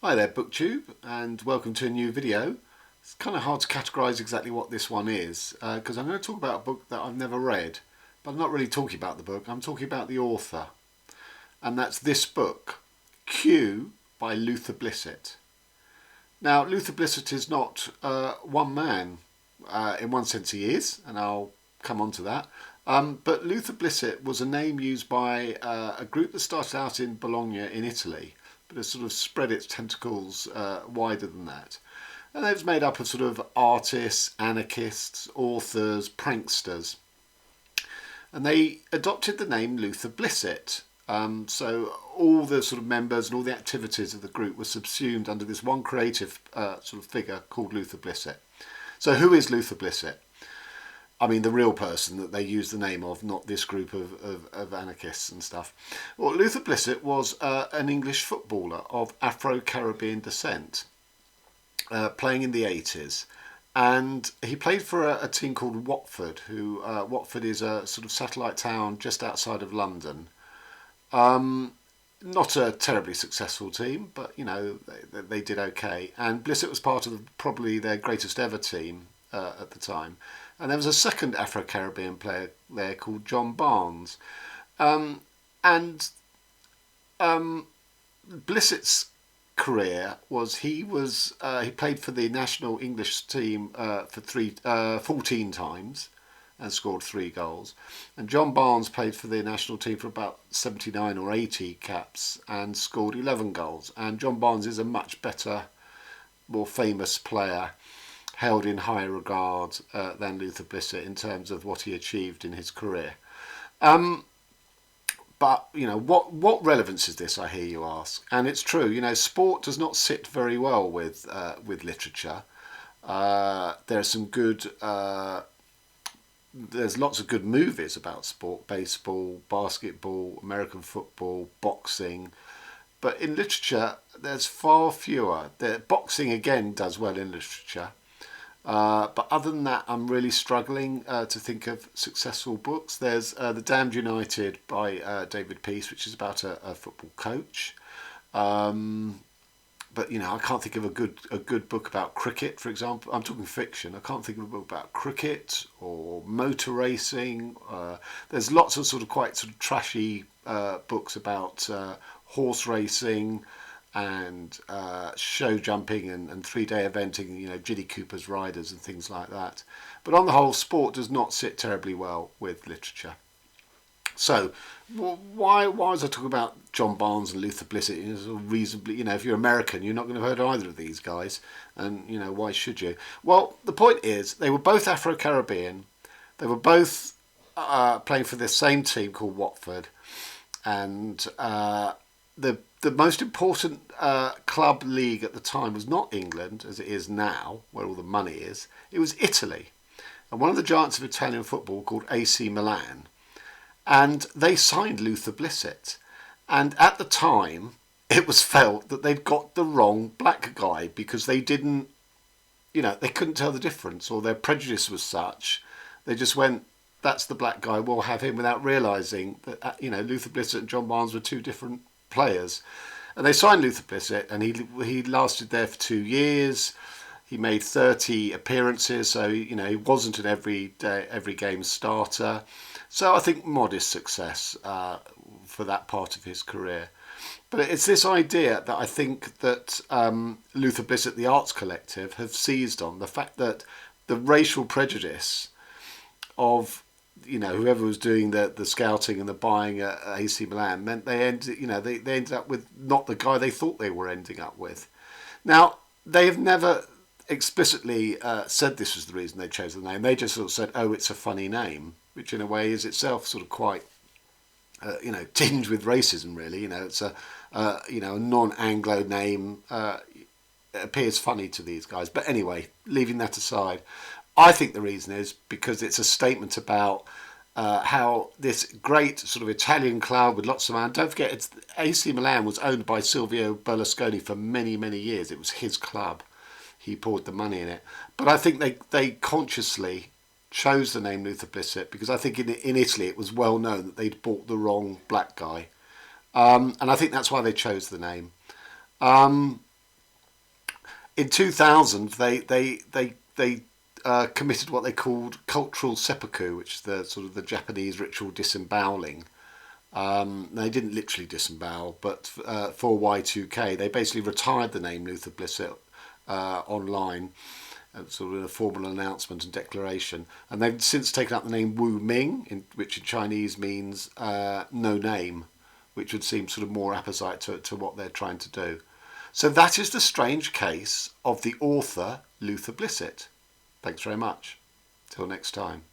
Hi there BookTube, and welcome to a new video. It's kind of hard to categorise exactly what this one is because I'm going to talk about a book that I've never read, but I'm not really talking about the book, I'm talking about the author, and that's this book, Q by Luther Blissett. Now Luther Blissett is not one man. In one sense he is, and I'll come on to that. But Luther Blissett was a name used by a group that started out in Bologna in Italy, but has sort of spread its tentacles wider than that. And it was made up of sort of artists, anarchists, authors, pranksters. And they adopted the name Luther Blissett. So all the sort of members and all the activities of the group were subsumed under this one creative sort of figure called Luther Blissett. So who is Luther Blissett? I mean the real person that they use the name of, not this group of anarchists and stuff. Well, Luther Blissett was an English footballer of Afro-Caribbean descent, playing in the 80s. And he played for a team called Watford, who Watford is a sort of satellite town just outside of London. Not a terribly successful team, but you know they did okay. And Blissett was part of probably their greatest ever team at the time. And there was a second Afro-Caribbean player there called John Barnes. Blissett's career was he played for the national English team for 14 times and scored 3 goals. And John Barnes played for the national team for about 79 or 80 caps and scored 11 goals. And John Barnes is a much better, more famous player, held in higher regard than Luther Blissett in terms of what he achieved in his career. But you know, what relevance is this, I hear you ask? And it's true, you know, sport does not sit very well with literature. There's some good there's lots of good movies about sport: baseball, basketball, American football, boxing. But in literature, there's far fewer. Boxing again does well in literature. But other than that, I'm really struggling to think of successful books. There's The Damned United by David Peace, which is about a football coach. But you know, I can't think of a good book about cricket, for example. I'm talking fiction. I can't think of a book about cricket or motor racing. There's lots of sort of quite sort of trashy books about horse racing and show jumping and 3-day eventing, you know, Ginny Cooper's riders and things like that. But on the whole, sport does not sit terribly well with literature. So why was I talking about John Barnes and Luther Blissett? You know, sort of reasonably, you know, if you're American, you're not going to have heard of either of these guys, and you know, why should you? Well, the point is, they were both Afro-Caribbean. They were both playing for the same team called Watford, and the most important club league at the time was not England, as it is now, where all the money is. It was Italy, and one of the giants of Italian football called AC Milan. And they signed Luther Blissett. And at the time, it was felt that they'd got the wrong black guy because they didn't, you know, they couldn't tell the difference, or their prejudice was such. They just went, that's the black guy, we'll have him, without realising that, you know, Luther Blissett and John Barnes were two different players. And they signed Luther Blissett, and he lasted there for 2 years. He made 30 appearances, so you know he wasn't an every game starter. So I think modest success for that part of his career. But it's this idea that I think that Luther Blissett, the Arts Collective, have seized on, the fact that the racial prejudice of, you know, whoever was doing the scouting and the buying at AC Milan meant they ended up with not the guy they thought they were ending up with. Now, they have never explicitly said this was the reason they chose the name. They just sort of said, oh, it's a funny name, which in a way is itself sort of quite, you know, tinged with racism, really. You know, it's a non-Anglo name. It appears funny to these guys. But anyway, leaving that aside, I think the reason is because it's a statement about how this great sort of Italian club with lots of money. Don't forget, AC Milan was owned by Silvio Berlusconi for many, many years. It was his club. He poured the money in it. But I think they consciously chose the name Luther Blissett because I think in Italy it was well known that they'd bought the wrong black guy. And I think that's why they chose the name. In 2000, they committed what they called cultural seppuku, which is the sort of the Japanese ritual disemboweling. They didn't literally disembowel, but for Y2K, they basically retired the name Luther Blissett online, sort of in a formal announcement and declaration. And they've since taken up the name Wu Ming, which in Chinese means no name, which would seem sort of more apposite to what they're trying to do. So that is the strange case of the author Luther Blissett. Thanks very much. Till next time.